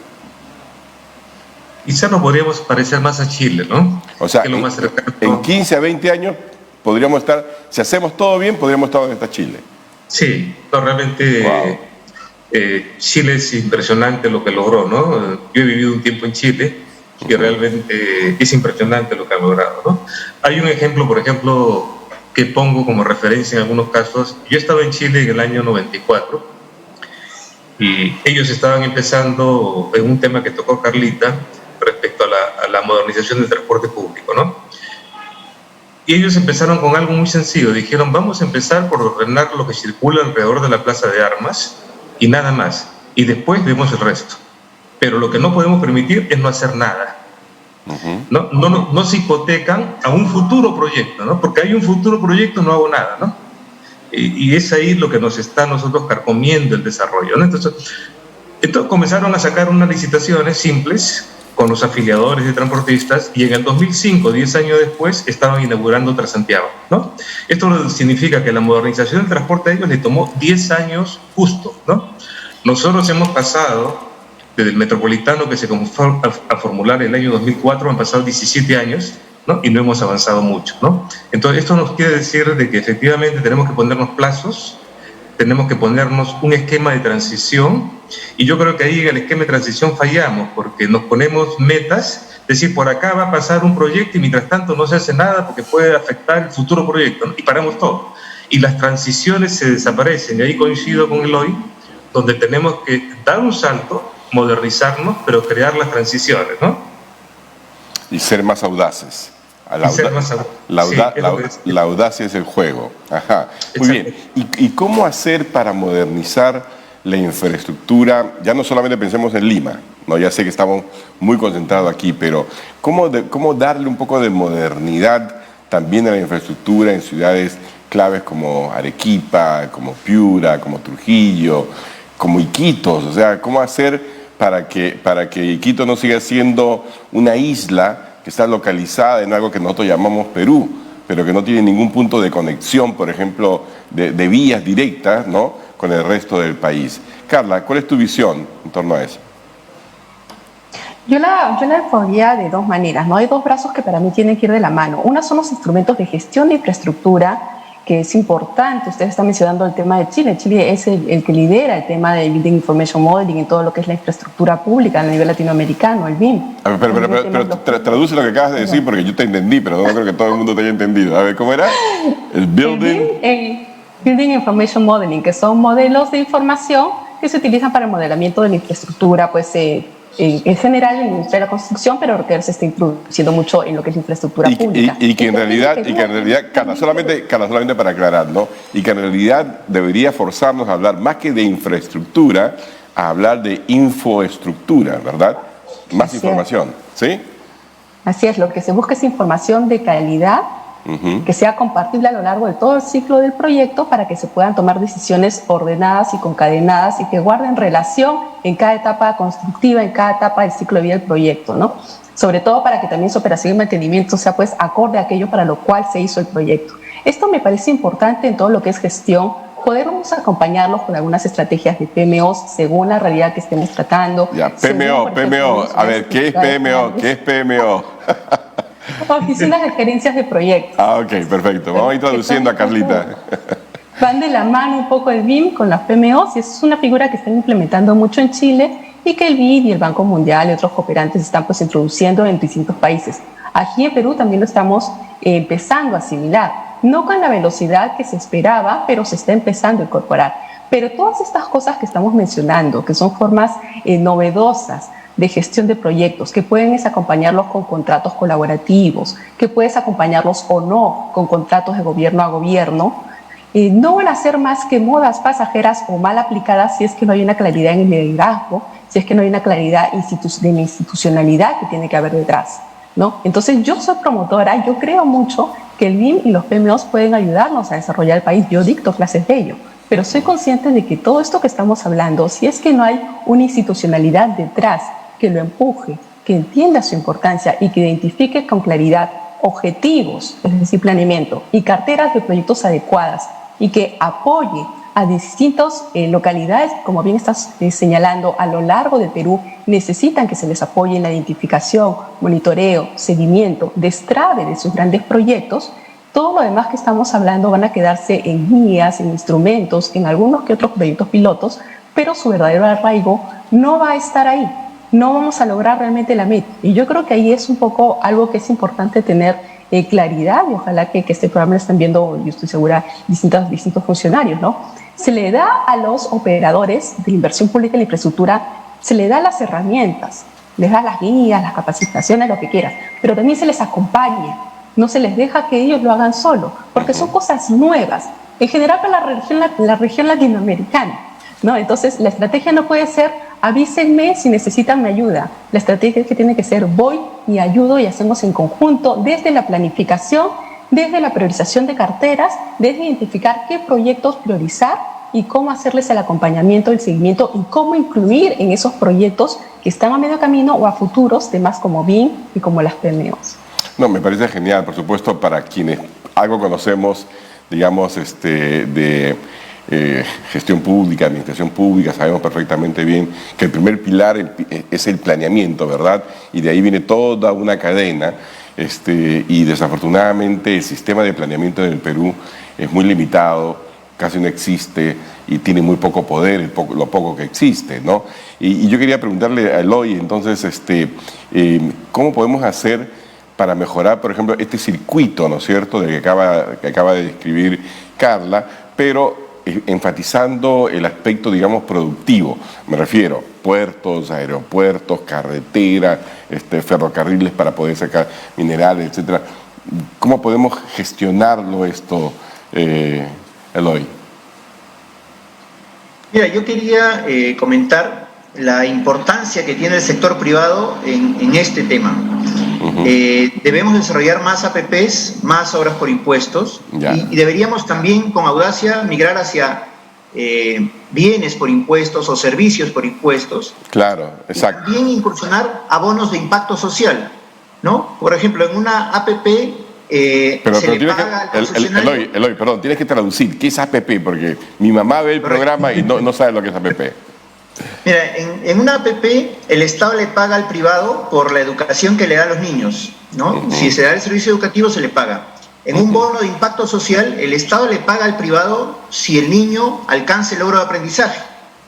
Quizás nos podríamos parecer más a Chile, ¿no? O sea, que lo más cercano. En 15 a 20 años podríamos estar, si hacemos todo bien, podríamos estar donde está Chile. Sí, no, realmente wow. Chile es impresionante lo que logró, ¿no? Yo he vivido un tiempo en Chile y realmente es impresionante lo que ha logrado, ¿no? Hay un ejemplo, por ejemplo, que pongo como referencia en algunos casos. Yo estaba en Chile en el año 94 y ellos estaban empezando en un tema que tocó Carlita respecto a la modernización del transporte público, ¿no? Y ellos empezaron con algo muy sencillo. Dijeron, vamos a empezar por ordenar lo que circula alrededor de la Plaza de Armas y nada más. Y después vemos el resto. Pero lo que no podemos permitir es no hacer nada. No se hipotecan a un futuro proyecto, ¿no? Porque hay un futuro proyecto, no hago nada, ¿no? Y es ahí lo que nos está nosotros carcomiendo el desarrollo, ¿no? Entonces comenzaron a sacar unas licitaciones simples con los afiliadores de transportistas, y en el 2005, 10 años después, estaban inaugurando Transantiago, ¿no? Esto significa que la modernización del transporte a ellos le tomó 10 años justo, ¿no? Nosotros hemos pasado, desde el metropolitano que se comenzó a formular en el año 2004, han pasado 17 años, ¿no? Y no hemos avanzado mucho, ¿no? Entonces, esto nos quiere decir de que efectivamente tenemos que ponernos plazos, tenemos que ponernos un esquema de transición, y yo creo que ahí en el esquema de transición fallamos, porque nos ponemos metas, es decir, por acá va a pasar un proyecto y mientras tanto no se hace nada porque puede afectar el futuro proyecto, ¿no? Y paramos todo. Y las transiciones se desaparecen, y ahí coincido con Eloy, donde tenemos que dar un salto, modernizarnos, pero crear las transiciones, ¿no? Y ser más audaces. La audacia es el juego. Ajá. Muy bien. ¿Y cómo hacer para modernizar la infraestructura? Ya no solamente pensemos en Lima, ¿no? Ya sé que estamos muy concentrados aquí, pero ¿cómo darle un poco de modernidad también a la infraestructura en ciudades claves como Arequipa, como Piura, como Trujillo, como Iquitos? O sea, ¿cómo hacer para que Iquitos no siga siendo una isla que está localizada en algo que nosotros llamamos Perú, pero que no tiene ningún punto de conexión, por ejemplo, de vías directas, ¿no?, con el resto del país? Carla, ¿cuál es tu visión en torno a eso? Yo la enfocaría de dos maneras, ¿no? Hay dos brazos que para mí tienen que ir de la mano. Una son los instrumentos de gestión de infraestructura, que es importante. Usted está mencionando el tema de Chile. Chile es el que lidera el tema de Building Information Modeling en todo lo que es la infraestructura pública a nivel latinoamericano, el BIM. A ver, pero traduce lo que acabas de decir, porque yo te entendí, pero no creo que todo el mundo te haya entendido. A ver, ¿cómo era? El Building Information Modeling, que son modelos de información que se utilizan para el modelamiento de la infraestructura, pues en general en la industria de la construcción, pero que se está introduciendo mucho en lo que es infraestructura pública. Y que en realidad, Carla, solamente para aclarar, ¿no? Y que en realidad debería forzarnos a hablar más que de infraestructura, a hablar de infoestructura, ¿verdad? Más información, ¿sí? Así es, lo que se busca es información de calidad, que sea compartible a lo largo de todo el ciclo del proyecto para que se puedan tomar decisiones ordenadas y concadenadas y que guarden relación en cada etapa constructiva, en cada etapa del ciclo de vida del proyecto, ¿no? Sobre todo para que también su operación y mantenimiento sea pues acorde a aquello para lo cual se hizo el proyecto. Esto me parece importante en todo lo que es gestión, podernos acompañarlos con algunas estrategias de PMOs según la realidad que estemos tratando. Ya, PMO. A ver, ¿qué es PMO? ¿Qué es PMO? Oficinas de gerencias de proyectos. Ah, ok, perfecto. Vamos a ir traduciendo a Carlita. Van de la mano un poco el BIM con las PMOs, y es una figura que están implementando mucho en Chile y que el BID y el Banco Mundial y otros cooperantes están pues introduciendo en distintos países. Aquí en Perú también lo estamos empezando a asimilar, no con la velocidad que se esperaba, pero se está empezando a incorporar. Pero todas estas cosas que estamos mencionando, que son formas novedosas de gestión de proyectos, que pueden acompañarlos con contratos colaborativos, que puedes acompañarlos o no con contratos de gobierno a gobierno, no van a ser más que modas pasajeras o mal aplicadas si es que no hay una claridad en el liderazgo, si es que no hay una claridad de la institucionalidad que tiene que haber detrás, ¿no? Entonces yo soy promotora, yo creo mucho que el BIM y los PMOs pueden ayudarnos a desarrollar el país. Yo dicto clases de ello, pero soy consciente de que todo esto que estamos hablando, si es que no hay una institucionalidad detrás que lo empuje, que entienda su importancia y que identifique con claridad objetivos, es decir, planeamiento y carteras de proyectos adecuadas, y que apoye a distintas localidades, como bien estás señalando, a lo largo del Perú, necesitan que se les apoye en la identificación, monitoreo, seguimiento, destrave de sus grandes proyectos. Todo lo demás que estamos hablando van a quedarse en guías, en instrumentos, en algunos que otros proyectos pilotos, pero su verdadero arraigo no va a estar ahí. No vamos a lograr realmente la meta. Y yo creo que ahí es un poco algo que es importante tener claridad, y ojalá que este programa lo estén viendo, yo estoy segura, distintos funcionarios, ¿no? Se le da a los operadores de la inversión pública en la infraestructura, se le da las herramientas, les da las guías, las capacitaciones, lo que quieras, pero también se les acompaña, no se les deja que ellos lo hagan solo, porque son cosas nuevas, en general para la región latinoamericana, ¿no? Entonces la estrategia no puede ser avísenme si necesitan mi ayuda, la estrategia es que tiene que ser voy y ayudo y hacemos en conjunto desde la planificación, desde la priorización de carteras, desde identificar qué proyectos priorizar y cómo hacerles el acompañamiento, el seguimiento y cómo incluir en esos proyectos que están a medio camino o a futuros temas como BIM y como las PMOs. No, me parece genial, por supuesto, para quienes algo conocemos, digamos, de gestión pública, administración pública, sabemos perfectamente bien que el primer pilar es el planeamiento, ¿verdad? Y de ahí viene toda una cadena, y desafortunadamente el sistema de planeamiento en el Perú es muy limitado, casi no existe y tiene muy poco poder, lo poco que existe, ¿no? Y yo quería preguntarle a Eloy, entonces, ¿cómo podemos hacer para mejorar, por ejemplo, este circuito, ¿no es cierto?, que acaba de describir Carla, pero enfatizando el aspecto, digamos, productivo. Me refiero puertos, aeropuertos, carreteras, ferrocarriles para poder sacar minerales, etcétera. ¿Cómo podemos gestionarlo esto, Eloy? Mira, yo quería comentar la importancia que tiene el sector privado en este tema. Debemos desarrollar más APPs, más obras por impuestos, y deberíamos también con audacia migrar hacia bienes por impuestos o servicios por impuestos. Claro, exacto. Y también incursionar abonos de impacto social, ¿no? Por ejemplo, en una APP pero se le paga al concesionario. Eloy, perdón, tienes que traducir. ¿Qué es APP? Porque mi mamá ve el programa y no sabe lo que es APP. Mira, en una APP el Estado le paga al privado por la educación que le da a los niños, ¿no? Si se da el servicio educativo se le paga. En un bono de impacto social el Estado le paga al privado si el niño alcanza el logro de aprendizaje,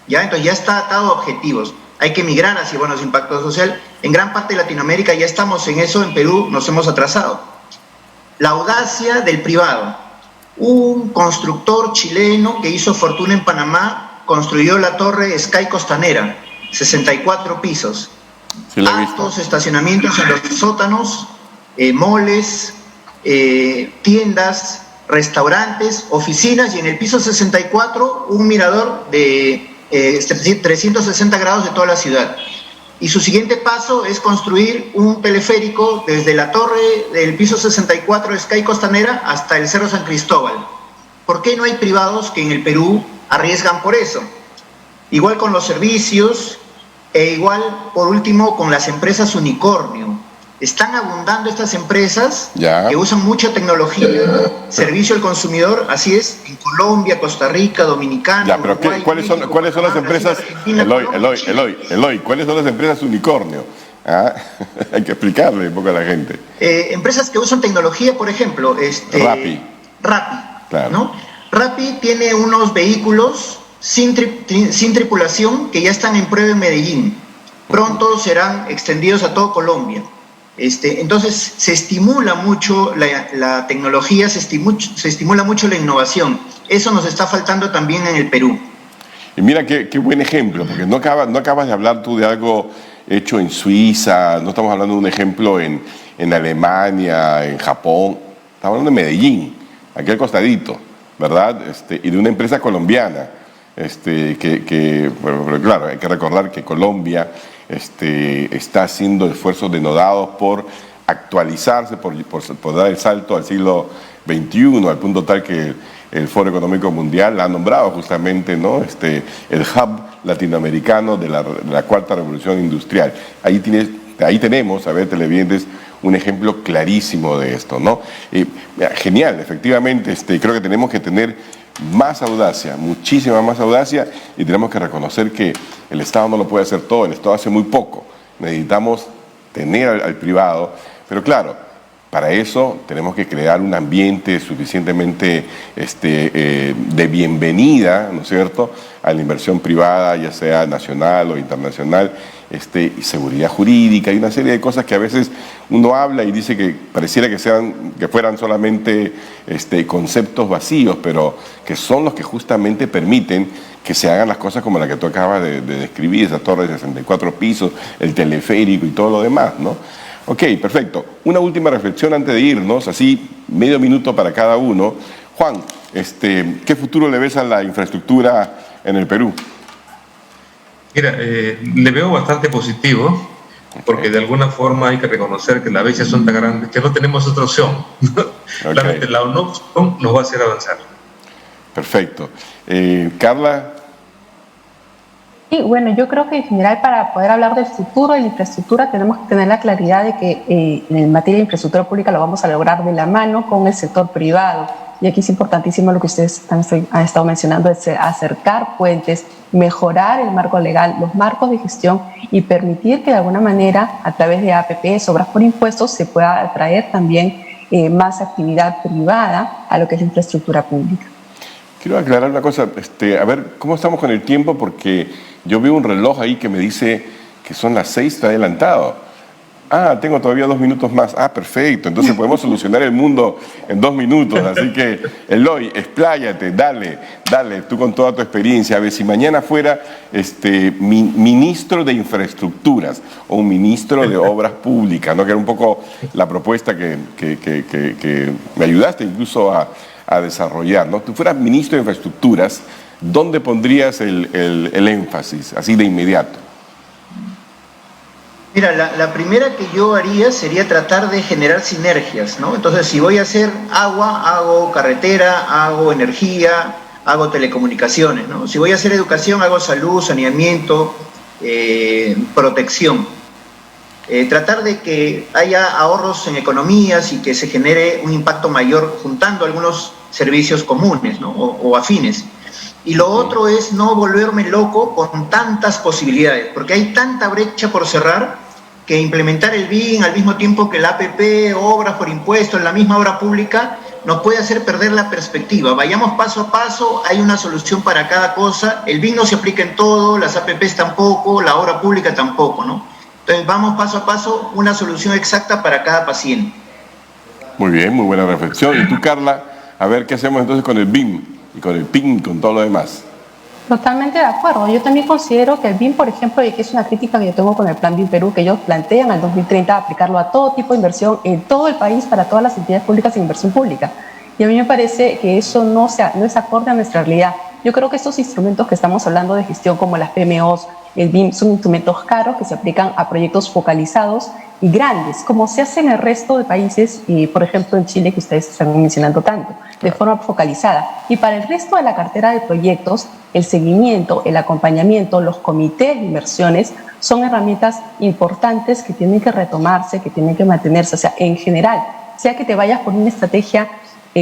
¿ya? Entonces ya está atado a objetivos. Hay que migrar hacia bonos de impacto social. En gran parte de Latinoamérica ya estamos en eso, en Perú nos hemos atrasado. La audacia del privado. Un constructor chileno que hizo fortuna en Panamá construyó la torre Sky Costanera, 64 pisos, altos estacionamientos en los sótanos, moles, tiendas, restaurantes, oficinas, y en el piso 64 un mirador de 360 grados de toda la ciudad. Y su siguiente paso es construir un teleférico desde la torre del piso 64 de Sky Costanera hasta el Cerro San Cristóbal. ¿Por qué no hay privados que en el Perú arriesgan por eso? Igual con los servicios, e igual, por último, con las empresas unicornio. Están abundando estas empresas que usan mucha tecnología, servicio al consumidor, así es, en Colombia, Costa Rica, Dominicana, pero Uruguay, ¿cuáles son las empresas? Eloy, ¿cuáles son las empresas unicornio? Hay que explicarle un poco a la gente. Empresas que usan tecnología, por ejemplo, Rappi, claro, ¿no? Rappi tiene unos vehículos sin tripulación que ya están en prueba en Medellín. Pronto serán extendidos a todo Colombia. Entonces se estimula mucho la tecnología, se estimula mucho la innovación. Eso nos está faltando también en el Perú. Y mira qué buen ejemplo, porque no acabas de hablar tú de algo hecho en Suiza, no estamos hablando de un ejemplo en Alemania, en Japón, estamos hablando de Medellín, aquí al costadito, ¿verdad? Y de una empresa colombiana, pero claro, hay que recordar que Colombia está haciendo esfuerzos denodados por actualizarse, por dar el salto al siglo XXI, al punto tal que el Foro Económico Mundial la ha nombrado justamente, ¿no? El hub latinoamericano de la cuarta revolución industrial. Ahí tenemos, a ver, televidentes, un ejemplo clarísimo de esto, ¿no? Genial, efectivamente, creo que tenemos que tener más audacia, muchísima más audacia, y tenemos que reconocer que el Estado no lo puede hacer todo, el Estado hace muy poco. Necesitamos tener al privado, pero claro, para eso tenemos que crear un ambiente suficientemente de bienvenida, ¿no es cierto?, a la inversión privada, ya sea nacional o internacional, y seguridad jurídica, y una serie de cosas que a veces uno habla y dice que pareciera que fueran solamente conceptos vacíos, pero que son los que justamente permiten que se hagan las cosas como la que tú acabas de describir, esa torre de 64 pisos, el teleférico y todo lo demás, ¿no? Ok, perfecto. Una última reflexión antes de irnos, así medio minuto para cada uno. Juan, ¿qué futuro le ves a la infraestructura en el Perú? Mira, le veo bastante positivo, porque de alguna forma hay que reconocer que las brechas son tan grandes que no tenemos otra opción. Okay. La no opción nos va a hacer avanzar. Perfecto. Carla. Sí, bueno, yo creo que en general para poder hablar del futuro de la infraestructura tenemos que tener la claridad de que en materia de infraestructura pública lo vamos a lograr de la mano con el sector privado. Y aquí es importantísimo lo que ustedes han estado mencionando, es acercar puentes, mejorar el marco legal, los marcos de gestión y permitir que de alguna manera a través de APPs, obras por impuestos, se pueda atraer también más actividad privada a lo que es la infraestructura pública. Quiero aclarar una cosa, a ver, ¿cómo estamos con el tiempo? Porque yo veo un reloj ahí que me dice que son las 6, está adelantado. Tengo todavía 2 minutos más. Perfecto, entonces podemos solucionar el mundo en 2 minutos. Así que, Eloy, expláyate, dale, tú con toda tu experiencia. A ver, si mañana fuera ministro de infraestructuras o un ministro de obras públicas, ¿no? Que era un poco la propuesta que me ayudaste incluso a desarrollar, ¿no? Tú fueras ministro de infraestructuras, ¿dónde pondrías el énfasis, así de inmediato? Mira, la primera que yo haría sería tratar de generar sinergias, ¿no? Entonces, si voy a hacer agua, hago carretera, hago energía, hago telecomunicaciones, ¿no? Si voy a hacer educación, hago salud, saneamiento, protección. Tratar de que haya ahorros en economías y que se genere un impacto mayor juntando algunos servicios comunes, ¿no? o afines. Y lo otro es no volverme loco con tantas posibilidades, porque hay tanta brecha por cerrar que implementar el BIM al mismo tiempo que el APP, obras por impuestos, la misma obra pública, nos puede hacer perder la perspectiva. Vayamos paso a paso, hay una solución para cada cosa. El BIM no se aplica en todo, las APPs tampoco, la obra pública tampoco, ¿no? Entonces vamos paso a paso, una solución exacta para cada paciente. Muy bien, muy buena reflexión. Y tú, Carla, a ver qué hacemos entonces con el BIM y con el PIN, con todo lo demás. Totalmente de acuerdo. Yo también considero que el BIM, por ejemplo, y que es una crítica que yo tengo con el Plan BIM Perú, que ellos plantean al 2030 aplicarlo a todo tipo de inversión en todo el país para todas las entidades públicas en inversión pública. Y a mí me parece que eso no es acorde a nuestra realidad. Yo creo que estos instrumentos que estamos hablando de gestión, como las PMOs, el BIM, son instrumentos caros que se aplican a proyectos focalizados y grandes, como se hace en el resto de países, y por ejemplo en Chile, que ustedes están mencionando tanto, de forma focalizada. Y para el resto de la cartera de proyectos, el seguimiento, el acompañamiento, los comités de inversiones son herramientas importantes que tienen que retomarse, que tienen que mantenerse. O sea, en general, sea que te vayas por una estrategia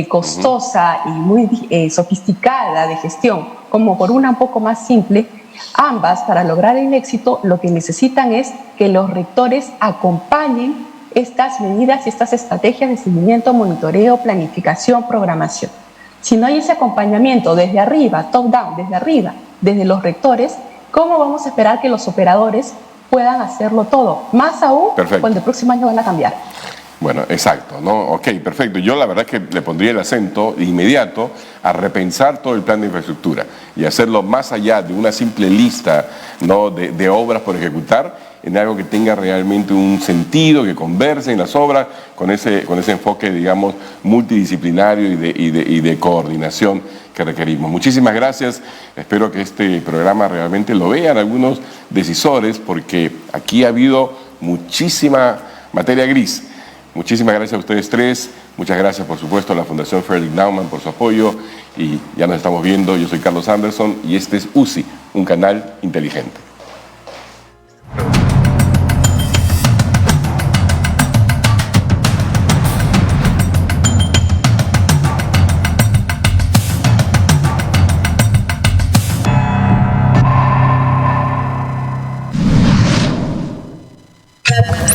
costosa y muy sofisticada de gestión, como por una un poco más simple, ambas, para lograr el éxito, lo que necesitan es que los rectores acompañen estas medidas y estas estrategias de seguimiento, monitoreo, planificación, programación. Si no hay ese acompañamiento desde arriba, top-down, desde arriba, desde los rectores, ¿cómo vamos a esperar que los operadores puedan hacerlo todo? Más aún cuando el próximo año van a cambiar. Bueno, exacto, ¿no? Ok, perfecto. Yo la verdad que le pondría el acento de inmediato a repensar todo el plan de infraestructura y hacerlo más allá de una simple lista, ¿no? de obras por ejecutar, en algo que tenga realmente un sentido, que converse en las obras con ese enfoque, digamos, multidisciplinario y de coordinación que requerimos. Muchísimas gracias. Espero que este programa realmente lo vean algunos decisores, porque aquí ha habido muchísima materia gris. Muchísimas gracias a ustedes tres. Muchas gracias, por supuesto, a la Fundación Frederick Naumann por su apoyo. Y ya nos estamos viendo. Yo soy Carlos Anderson y este es UCI, un canal inteligente. Yep.